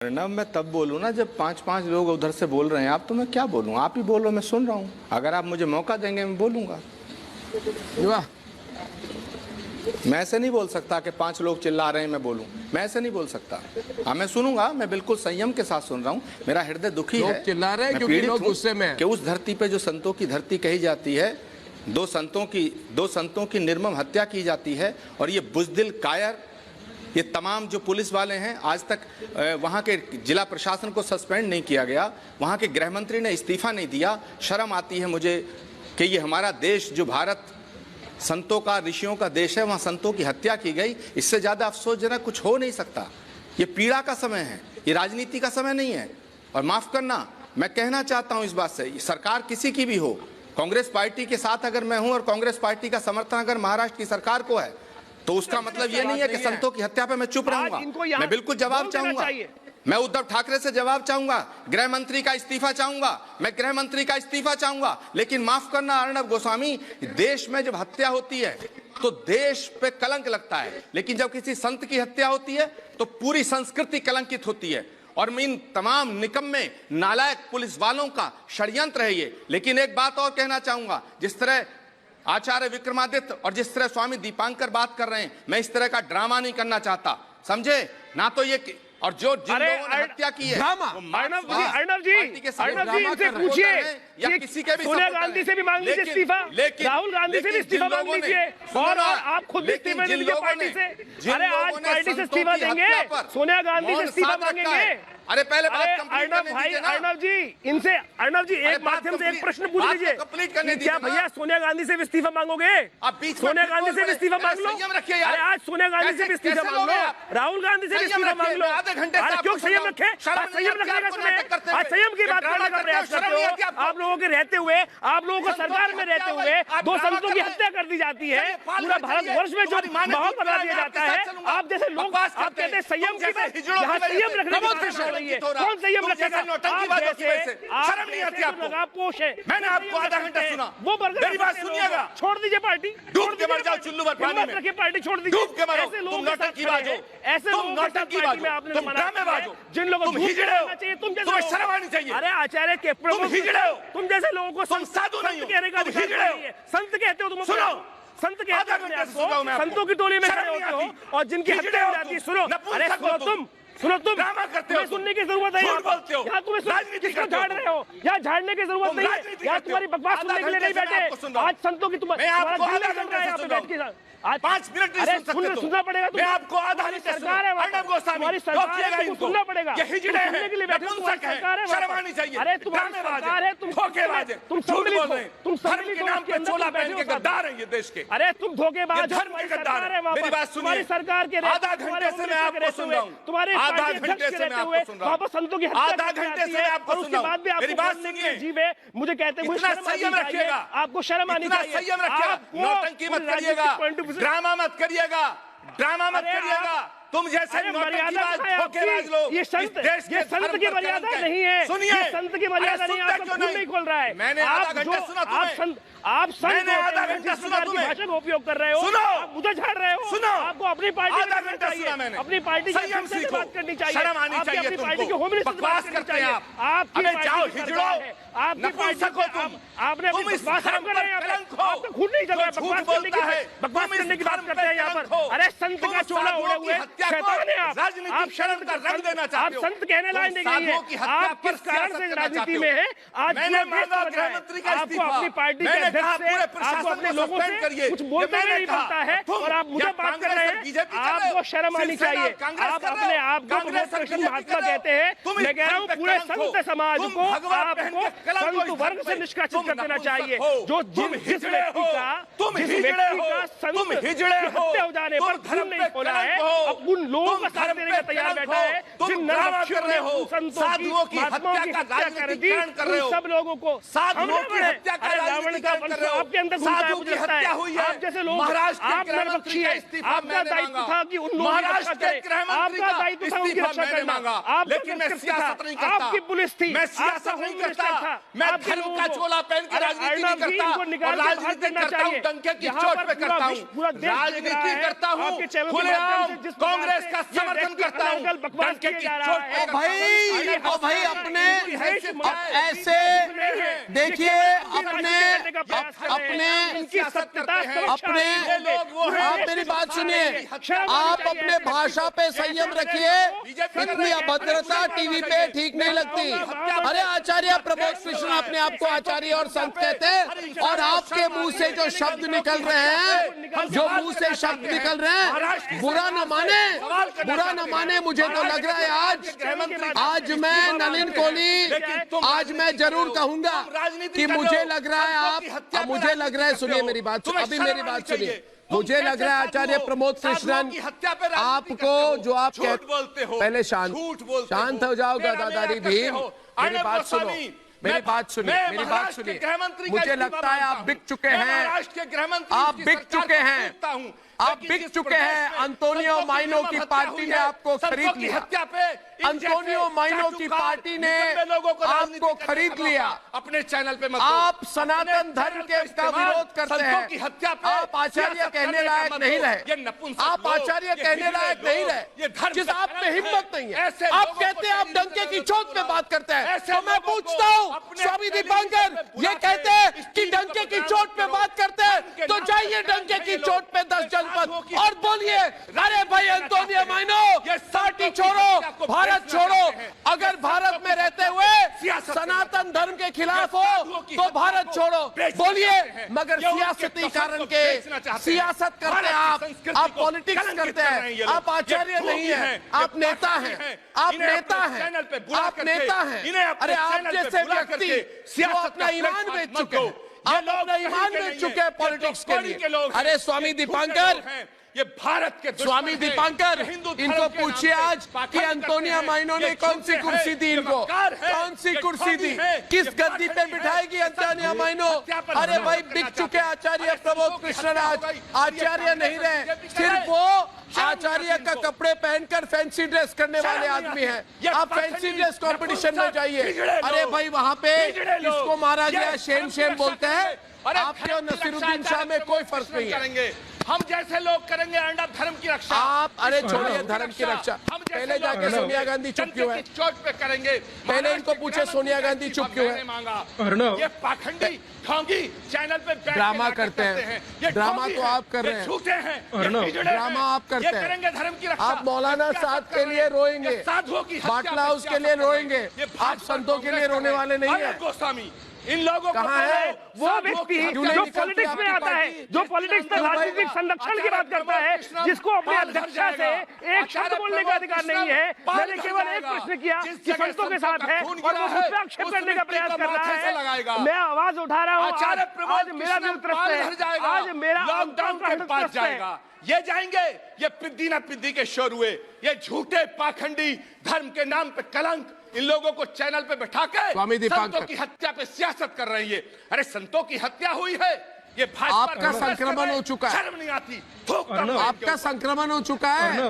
ना मैं तब बोलूँ ना जब पांच लोग उधर से बोल रहे हैं आप, तो मैं क्या बोलूँ? आप ही बोलो, मैं सुन रहा हूँ। अगर आप मुझे मौका देंगे मैं बोलूँगा। मैं ऐसे नहीं बोल सकता कि 5 लोग चिल्ला रहे हैं मैं बोलूं। मैं ऐसे नहीं बोल सकता। हाँ, मैं सुनूंगा, मैं बिल्कुल संयम के साथ सुन रहा हूं। मेरा हृदय दुखी है, चिल्ला रहे हैं क्योंकि लोग गुस्से में हैं कि उस धरती पे जो संतों की धरती कही जाती है, दो संतों की निर्मम हत्या की जाती है, और ये बुज़दिल कायर, ये तमाम जो पुलिस वाले हैं, आज तक वहाँ के जिला प्रशासन को सस्पेंड नहीं किया गया, वहाँ के गृह मंत्री ने इस्तीफा नहीं दिया। शर्म आती है मुझे कि ये हमारा देश, जो भारत संतों का, ऋषियों का देश है, वहाँ संतों की हत्या की गई। इससे ज़्यादा अफसोसजनक कुछ हो नहीं सकता। ये पीड़ा का समय है, ये राजनीति का समय नहीं है। और माफ़ करना, मैं कहना चाहता हूँ इस बात से, सरकार किसी की भी हो, कांग्रेस पार्टी के साथ अगर मैं हूँ और कांग्रेस पार्टी का समर्थन अगर महाराष्ट्र की सरकार को है, तो उसका मतलब ये नहीं है कि संतों की हत्या पे मैं चुप रहूंगा। मैं बिल्कुल जवाब चाहूंगा। मैं उद्धव ठाकरे से जवाब चाहूंगा, गृह मंत्री का इस्तीफा चाहूंगा, मैं गृह मंत्री का इस्तीफा चाहूंगा। लेकिन माफ करना अर्णब गोस्वामी, देश में जब हत्या होती है तो देश पे कलंक लगता है, लेकिन जब किसी संत की हत्या होती है तो पूरी संस्कृति कलंकित होती है। और मैं इन तमाम निकम्मे नालायक पुलिस वालों का षड्यंत्र है ये। लेकिन एक बात और कहना चाहूंगा, जिस तरह आचार्य विक्रमादित्य और जिस तरह स्वामी दीपांकर बात कर रहे हैं, मैं इस तरह का ड्रामा नहीं करना चाहता, समझे ना। तो ये और जो जिन लोगों ने हत्या की है, अर्णब जी इनसे पूछिए या किसी के भी सोनिया गांधी से भी मांग लीजिए इस्तीफा, राहुल गांधी से भी इस्तीफा मांग लीजिए, और आप खुद भी इस्तीफा दे दीजिए पार्टी से। अरे आज पार्टी से इस्तीफा देंगे, सोनिया गांधी से इस्तीफा मांगेंगे। अरे पहले अर्णब जी इनसे, अर्णब जी एक माध्यम से एक प्रश्न पूछ लीजिए, क्या भैया सोनिया गांधी से भी इस्तीफा मांगोगे? सोनिया गांधी से भी इस्तीफा मांग लो। अरे आज सोनिया गांधी से भी इस्तीफा मांग लो, राहुल गांधी से भी इस्तीफा मांग लो। अरे क्यों संयम रखे? आज संयम रखने का समय है। आज संयम की बात करने का प्रयास करते हो। आप लोगों के रहते हुए, आप लोगों को सरकार में रहते हुए 2 संतों की हत्या कर दी जाती है, पूरा भारतवर्ष में जो माहौल बना दिया जाता है। आप जैसे लोग, आप कहते हैं संयम की बात, यहाँ संयम रखने की बात हो रही है। कौन संयम रखेगा? शर्म नहीं आती आपको? पोष है। मैंने आपको आधा घंटा सुना, वो मेरी बात सुनिएगा। छोड़ दीजिए पार्टी, डूब के मर जाओ चुल्लू भर पानी में। रखिए पार्टी, छोड़ दीजिए। डूब के मरो। तुम नौटंकीबाज हो, ऐसे लोगों के साथ पार्टी में आपने तुम ड्रामेबाज हो, जिन लोगों को तुम हिजड़े हो, तुम्हें शर्म आनी चाहिए। अरे आचार्य के तुम हिजड़े हो, तुम जैसे लोगों को तुम साधु नहीं हो, कहने का तुम हिजड़े हो। संत कहते हो तुम। सुनो, संत कहते हो, संतों की टोली में खड़े होते हो और जिनकी हत्या हो जाती है। सुनो, अरे सुनो तुम ड्रामा करते हो, सुनने की जरूरत है। यहाँ तुम्हें किसको झाड़ रहे हो? यहाँ झाड़ने की जरूरत नहीं है। यहाँ तुम्हारी बकवास सुनने के लिए नहीं बैठे। आज संतों की तुम्हारा दिल नहीं चल रहा है यहाँ पे बैठ के। आज 5 मिनट सुनना पड़ेगा। मैं आपको आधा सरकार है, तुम्हारी सरकार है, सुनना पड़ेगा। ये हिजड़े हैं, सुनने के लिए बैठे, सरकार है, शर्म आनी चाहिए। अरे तुम्हारी सरकार है, तुम धोखेबाज हैं, तुम झूठ बोल रहे हैं, तुम धर्म के नाम पे चोला पहन के गद्दार हैं ये देश के। अरे तुम धोखेबाज हो, धर्म के गद्दार हैं। मेरी बात सुनिए, तुम्हारी सरकार के आधा घंटे से मैं आपको सुन रहा हूँ, तुम्हारे आधा घंटे से मैं आपको सुन रहा हूँ, संतों की हत्या आधा घंटे से मैं आपको सुन रहा हूँ। मेरी बात सुनिए, जीवे मुझे कहते हुए संयम रखिएगा, आपको शर्म आनी चाहिए। संयम रखिएगा, नौटंकी मत करिएगा, ड्रामा मत करिएगा, ड्रामा मत करिएगा। तुम जैसे धोखेबाज लोग, ये संत की मर्यादा नहीं है। सुनिए, ये संत की मर्यादा नहीं है, आपका खून नहीं खोल रहा है। मैंने आधा घंटा सुना तुम्हें, आप मैंने आधा घंटा सुना तुम्हें, भाषा का उपयोग कर रहे हो, सुनो, आप मुझे झाड़ रहे हो। सुनो, आपको अपनी पार्टी आधा घंटा सुना मैंने, अपनी पार्टी संयम से सीखो, बात करनी चाहिए, शर्म आनी चाहिए अपनी पार्टी के होम तुमको, मिनिस्टर से बकवास बात करते करनी हैं चाहिए। आप। आपकी अबे जाओ हिजड़ो, आपकी नपुंसक हो तुम, आपने अपनी तुम इस बकवास धर्म कर रहे हैं, कलंक हो, आपका खून नहीं चल रहा है, जो बकवास झूठ करने की बोलता है, बकवास तुम इस करने की बात धर्म करते हैं यहाँ कलंक पर। हो। अरे संत का चोला ओढ़े हुए शैतान है आप। राजनीतिक शर्म का रंग देना चाहते हो, आप संत कहने लायक नहीं है। आप किस कारण से राजनीति में है? आज मैंने मांगा गृहमंत्री का इस्तीफा, आपको अपनी पार्टी के अध्यक्ष से, आपको अपने लोगों से कुछ बोलते हुए नहीं बनता है और आप मुझे बात कर रहे हैं। आपको शर्म आनी चाहिए। आप अपने आप को कृष्ण महात्मा कहते हैं। मैं कह रहा हूँ पूरे संत समाज को आपको संत वर्ग से निष्कासित कर देना चाहिए। जो जिस व्यक्ति का संत हत्या हो जाने पर खून नहीं खोला है, अब उन लोगों का साथ देने का तैयार बैठा है जिन नरभक्षियों ने संतों की महात्माओं की हत्या कर दी। सब लोगों को रावण का वंश आपके अंदर घुसा है, मुझे लगता है। आप जैसे लोग, आप नरभक्षी है, आपका दायित्व था कि उन लोगों की रक्षा करें, आपका दायित्व था उनकी रक्षा करना, लेकिन मैं सियासत नहीं करता, आपकी पुलिस थी, मैं सियासत नहीं करता, मैं धर्म का चोला पहन के राजनीति नहीं करता, और राजनीति करता हूँ डंके की चोट पे करता हूँ, राजनीति करता हूँ खुलेआम कांग्रेस का समर्थन करता हूँ। बकवास किया जा रहा है भाई अपने ऐसे देखिए आप मेरी बात सुनिए, आप अपने भाषा पे संयम रखिए। इतनी अभद्रता टीवी पे ठीक नहीं लगती। अरे आचार्य प्रमोद कृष्ण अपने आप को आचार्य और संत कहते हैं, और आपके मुंह से जो शब्द निकल रहे हैं, जो मुंह से शब्द निकल रहे हैं, बुरा न माने। मुझे तो लग रहा है आज मैं नलिन कोहली, आज मैं जरूर कहूंगा कि मुझे लग रहा है मुझे लग रहा है, सुनिए मेरी बात, अभी मेरी बात सुनिए। मुझे लग रहा है आचार्य प्रमोद कृष्णन, आपको जो आप कहते हो, पहले शांत हो जाओ गदाधारी भीम। मेरी बात सुनो, मेरी बात सुनिए। मुझे लगता है आप बिक चुके हैं, आप बिक चुके हैं। अंतोनियो माइनो की पार्टी ने आपको खरीद लिया। अंतोनियो माइनो की पार्टी ने आपको खरीद लिया। अपने चैनल पे आप सनातन धर्म के का विरोध करते हैं। आप आचार्य कहने लायक नहीं रहे। आप आचार्य कहने लायक नहीं रहे। जिस आप में हिम्मत नहीं है, आप कहते हैं आप डंके की चोट पे बात करते हैं। तो मैं पूछता हूँ स्वामी दीपांकर, ये कहते हैं कि डंके की चोट पे बात करते हैं, तो जाइए डंके की चोट पे 10 जनपद और बोलिए, अरे भाई अंतोनियो माइनो, पार्टी छोड़ो, भारत छोड़ो। अगर भारत में रहते हुए सनातन धर्म के खिलाफ हो तो भारत छोड़ो बोलिए, मगर सियासती कारण के सियासत करते हैं आप पॉलिटिक्स करते हैं। आप आचार्य नहीं है, आप नेता हैं, आप नेता हैं। अरे आप जैसे व्यक्ति जो अपना ईमान बेच चुके हैं, आप अपना ईमान बेच चुके हैं पॉलिटिक्स के लिए। अरे स्वामी दीपांकर, ये भारत के स्वामी दीपांकर, इनको पूछिए आज कि अंतोनियो माइनो ने कौन सी कुर्सी दी इनको, कौन सी कुर्सी दी, किस गद्दी पे बिठाएगी अंतोनियो माइनो। अरे भाई बिक चुके आचार्य प्रमोद कृष्ण, आज आचार्य नहीं रहे, सिर्फ वो आचार्य का कपड़े पहनकर फैंसी ड्रेस करने वाले आदमी हैं। आप फैंसी ड्रेस कंपटीशन में जाइए, अरे भाई वहां पे इसको मारा गया, शेम बोलते हैं। आपके और नसीरुद्दीन शाह में कोई फर्क नहीं है। हम जैसे लोग करेंगे धर्म की रक्षा। आप अरे छोड़िए धर्म की रक्षा, पहले जाके सोनिया गांधी चुप क्यों है? चोट पे करेंगे। पहले इनको पूछे सोनिया गांधी चुप क्यों है? ये पाखंडी ढोंगी चैनल पे ड्रामा करते हैं। ड्रामा तो आप कर रहे हैं, झूठे हैं, ड्रामा आप करते हैं। करेंगे धर्म की रक्षा। आप मौलाना साहब के लिए रोएंगे, बाटला हाउस के लिए रोएंगे, आप संतों के लिए रोने वाले नहीं है। गोस्वामी इन लोगों कहाँ है वो व्यक्ति जो पॉलिटिक्स में आता है, जो पॉलिटिक्स में राजनीतिक संरक्षण की बात करता है, जिसको अपने अध्यक्षा से एक शब्द बोलने का अधिकार नहीं है। मैंने केवल एक प्रश्न किया कि संतों के साथ है और वो मुझ पर आक्षेप करने का प्रयास कर रहा है। मैं आवाज उठा रहा हूँ, आज मेरा दिल त्रस्त है, आज मेरा पास जाएगा। ये जाएंगे, ये पिद्दी ना पिद्दी के शोर हुए, ये झूठे पाखंडी धर्म के नाम पे कलंक इन लोगों को चैनल पे बैठा के संतों की हत्या पे सियासत कर रही है। अरे संतों की हत्या हुई है, ये भाजपा आपका संक्रमण हो चुका है, शर्म नहीं आती, आपका संक्रमण हो चुका है।